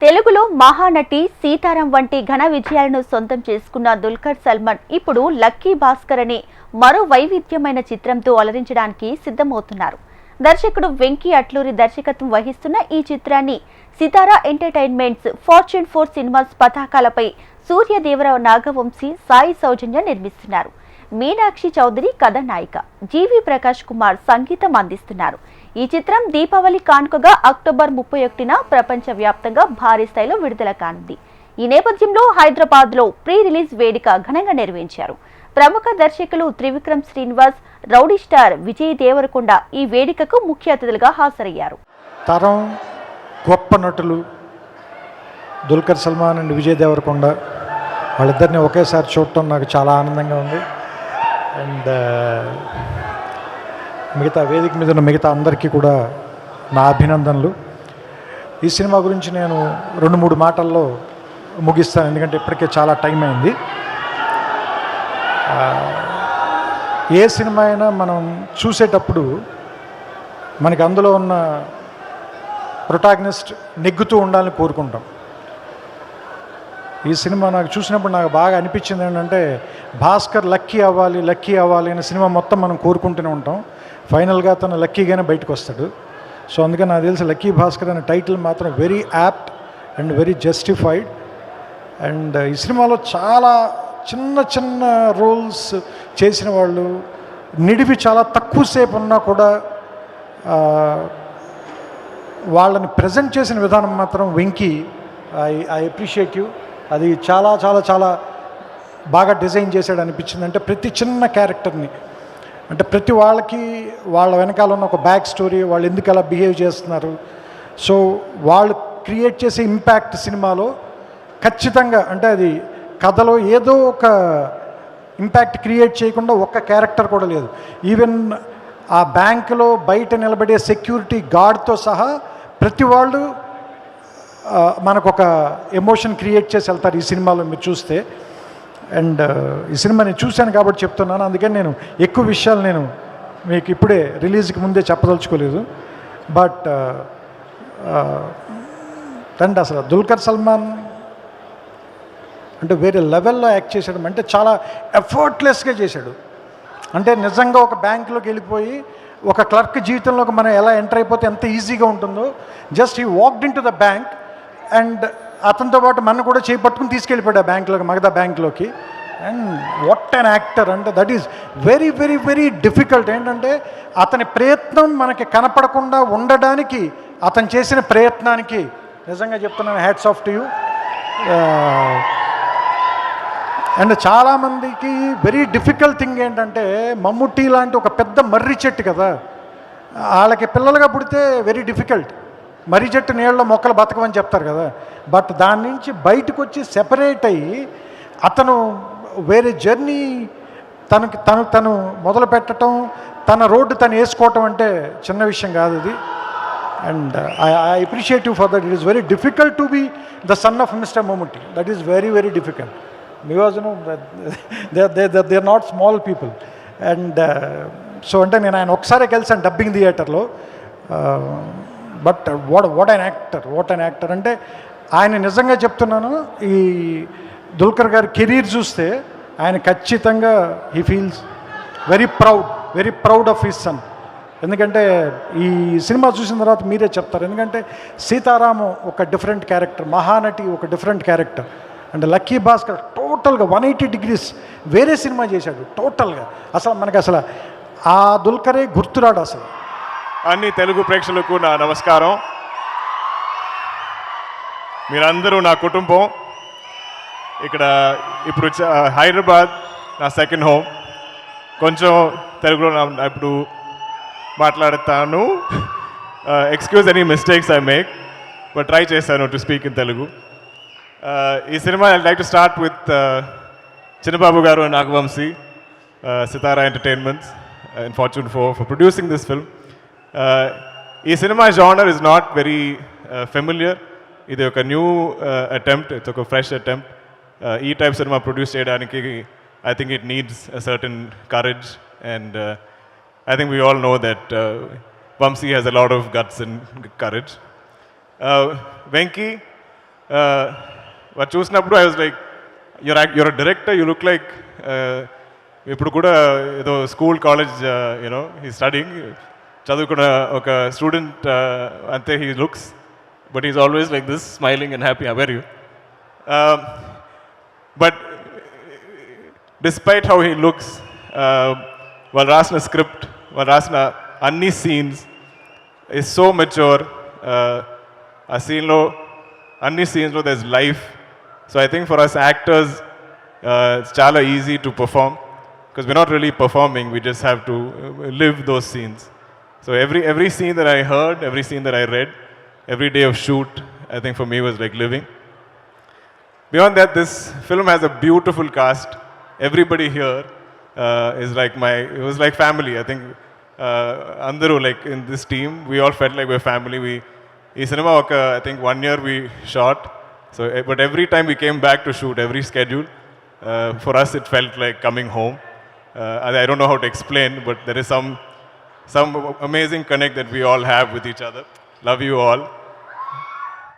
తెలుగులో మహానటి సీతారాం వంటి ఘన విజయాలను సొంతం చేసుకున్న దుల్కర్ సల్మాన్ ఇప్పుడు లక్కీ భాస్కర్ అనే మరో వైవిధ్యమైన చిత్రంతో అలరించడానికి సిద్ధమవుతున్నారు. దర్శకుడు వెంకీ అట్లూరి దర్శకత్వం వహిస్తున్న ఈ చిత్రాన్ని సితారా ఎంటర్టైన్మెంట్స్, ఫార్చ్యూన్ 4 సినిమాస్ పతాకాలపై సూర్యదేవర నాగవంశీ, సాయి సౌజన్య నిర్మిస్తున్నారు. మీనాక్షి చౌదరి కథానాయిక, జీవి ప్రకాష్ కుమార్ సంగీతం అందిస్తున్నారు. ఈ చిత్రం దీపావళి కానుకగా అక్టోబర్ 31న ప్రపంచ వ్యాప్తంగా భారీ స్థాయిలో విడుదల కానుంది. ఈ నేపథ్యంలో హైదరాబాద్ లో ప్రీ రిలీజ్ వేడుక ఘనంగా నిర్వహించారు. ప్రముఖ దర్శకులు త్రివిక్రమ్ శ్రీనివాస్, రౌడీ స్టార్ విజయ్ దేవరకొండ ఈ వేడుకకు ముఖ్య అతిథులుగా హాజరయ్యారు. తరం గొప్ప నటులు దుల్కర్ సల్మాన్ అండ్ విజయ్ దేవరకొండ వాళ్ళిద్దరిని ఒకేసారి చూడటం నాకు చాలా ఆనందంగా ఉంది. అండ్ మిగతా వేదిక మీద ఉన్న మిగతా అందరికీ కూడా నా అభినందనలు. ఈ సినిమా గురించి నేను 2-3 మాటల్లో ముగిస్తాను, ఎందుకంటే ఇప్పటికే చాలా టైం అయింది. ఏ సినిమా అయినా మనం చూసేటప్పుడు మనకి అందులో ఉన్న ప్రొటాగనిస్ట్ నెగ్గుతూ ఉండాలని కోరుకుంటాం. ఈ సినిమా నాకు చూసినప్పుడు నాకు బాగా అనిపించింది ఏంటంటే, భాస్కర్ లక్కీ అవ్వాలి అనే సినిమా మొత్తం మనం కోరుకుంటూనే ఉంటాం. ఫైనల్గా తను లక్కీగానే బయటకు వస్తాడు. సో అందుకని నాకు తెలిసి లక్కీ భాస్కర్ అనే టైటిల్ మాత్రం very apt and very justified. And ఈ సినిమాలో చాలా చిన్న చిన్న రోల్స్ చేసిన వాళ్ళు, నిడివి చాలా తక్కువసేపు ఉన్నా కూడా వాళ్ళని ప్రజెంట్ చేసిన విధానం మాత్రం వెంకీ, ఐ అప్రిషియేట్ యూ. అది చాలా చాలా చాలా బాగా డిజైన్ చేశాడు అనిపించింది. అంటే ప్రతి చిన్న క్యారెక్టర్ని, అంటే ప్రతి వాళ్ళకి వాళ్ళ వెనకాల ఉన్న ఒక బ్యాక్ స్టోరీ, వాళ్ళు ఎందుకు అలా బిహేవ్ చేస్తున్నారు, సో వాళ్ళు క్రియేట్ చేసే ఇంపాక్ట్ సినిమాలో ఖచ్చితంగా, అంటే అది కథలో ఏదో ఒక ఇంపాక్ట్ క్రియేట్ చేయకుండా ఒక్క క్యారెక్టర్ కూడా లేదు. ఈవెన్ ఆ బ్యాంకులో బయట నిలబడే సెక్యూరిటీ గార్డ్తో సహా ప్రతి వాళ్ళు మనకు ఒక ఎమోషన్ క్రియేట్ చేసి వెళ్తారు ఈ సినిమాలో మీరు చూస్తే. అండ్ ఈ సినిమా నేను చూశాను కాబట్టి చెప్తున్నాను, అందుకని నేను ఎక్కువ విషయాలు నేను మీకు ఇప్పుడే రిలీజ్కి ముందే చెప్పదలుచుకోలేదు. బట్ అండ్ అసలు దుల్కర్ సల్మాన్ అంటే వేరే లెవెల్లో యాక్ట్ చేశాడు. అంటే చాలా ఎఫర్ట్లెస్గా చేశాడు. అంటే నిజంగా ఒక బ్యాంకులోకి వెళ్ళిపోయి ఒక క్లర్క్ జీవితంలోకి మనం ఎలా ఎంటర్ అయిపోతే ఎంత ఈజీగా ఉంటుందో, just he walked in to the bank and అతనితో పాటు మన కూడా చేపట్టుకుని తీసుకెళ్ళిపోయాడు ఆ బ్యాంకులోకి, మగధా బ్యాంకులోకి. And what an actor. అంటే that is very very very difficult. ఏంటంటే అతని ప్రయత్నం మనకి కనపడకుండా ఉండడానికి అతను చేసిన ప్రయత్నానికి నిజంగా చెప్తున్నాను, hats off to you. And చాలామందికి వెరీ డిఫికల్ట్ థింగ్ ఏంటంటే, మమ్ముట్టి లాంటి ఒక పెద్ద మర్రి చెట్టు కదా, వాళ్ళకి పిల్లలుగా పుడితే వెరీ డిఫికల్ట్. మర్రి చెట్టు నీళ్ళలో మొక్కలు బతకమని చెప్తారు కదా, బట్ దాని నుంచి బయటకు వచ్చి సెపరేట్ అయ్యి అతను వేరే జర్నీ తను మొదలు పెట్టడం, తన రోడ్డు తను వేసుకోవటం అంటే చిన్న విషయం కాదు అది. And I appreciate you for that. It is very difficult to be the son of mister Mammootty. That is very very difficult. Because they are not small people. And so అంటే నేను ఆయన ఒకసారి కలిసాను డబ్బింగ్ థియేటర్లో. But what an actor. అంటే ఆయన నిజంగా చెప్తున్నాను, ఈ దుల్కర్ గారి కెరీర్ చూస్తే ఆయన ఖచ్చితంగా he feels very proud of his son. ఎందుకంటే ఈ సినిమా చూసిన తర్వాత మీరే చెప్తారు. ఎందుకంటే సీతారాము ఒక డిఫరెంట్ క్యారెక్టర్, మహానటి ఒక different character, and lucky Bhaskar టోటల్గా 180 degrees వేరే సినిమా చేశాడు టోటల్గా. అసలు మనకి అసలు ఆ దుల్కరే గుర్తురాడు అసలు. అన్ని తెలుగు ప్రేక్షకులకు నా నమస్కారం. మీరందరూ నా కుటుంబం. ఇక్కడ ఇప్పుడు హైదరాబాద్ నా సెకండ్ హోమ్. కొంచెం తెలుగులో ఇప్పుడు మాట్లాడతాను. Excuse any mistakes I make, but try చేశాను టు స్పీక్ ఇన్ తెలుగు. ఈ cinema I like to start with Chinnababu garu and Nagavamsi, Sitara entertainments and fortune 4 for producing this film. ఈ cinema genre is not very familiar. ఇది ఒక new attempt, it's ఒక fresh attempt. ఈ type cinema produce చేయడానికి I think it needs a certain courage, and I think we all know that Vamsi has a lot of guts and courage. Venki, వారు చూసినప్పుడు I was like your director, you look like ఇప్పుడు కూడా ఏదో school college you know he studying చదువుకున్న ఒక student అంతే he looks, but is always like this smiling and happy. Our you but despite how he looks, వాళ్ళు రాసిన script, వాళ్ళు రాసిన అన్ని సీన్స్ is so mature. ఆ సీన్లో అన్ని సీన్స్లో there's life. So I think for us actors, it's చాలా easy to perform because we're not really performing, we just have to live those scenes. So every scene that I heard, every scene that I read, every day of shoot, I think for me was like living. Beyond that, this film has a beautiful cast. Everybody here is like it was like family. I think Andaru, like in this team, we all felt like we're family. Ee cinema I think 1 year we shot. So, but every time we came back to shoot, every schedule, for us it felt like coming home. I don't know how to explain, but there is some amazing connect that we all have with each other. Love you all.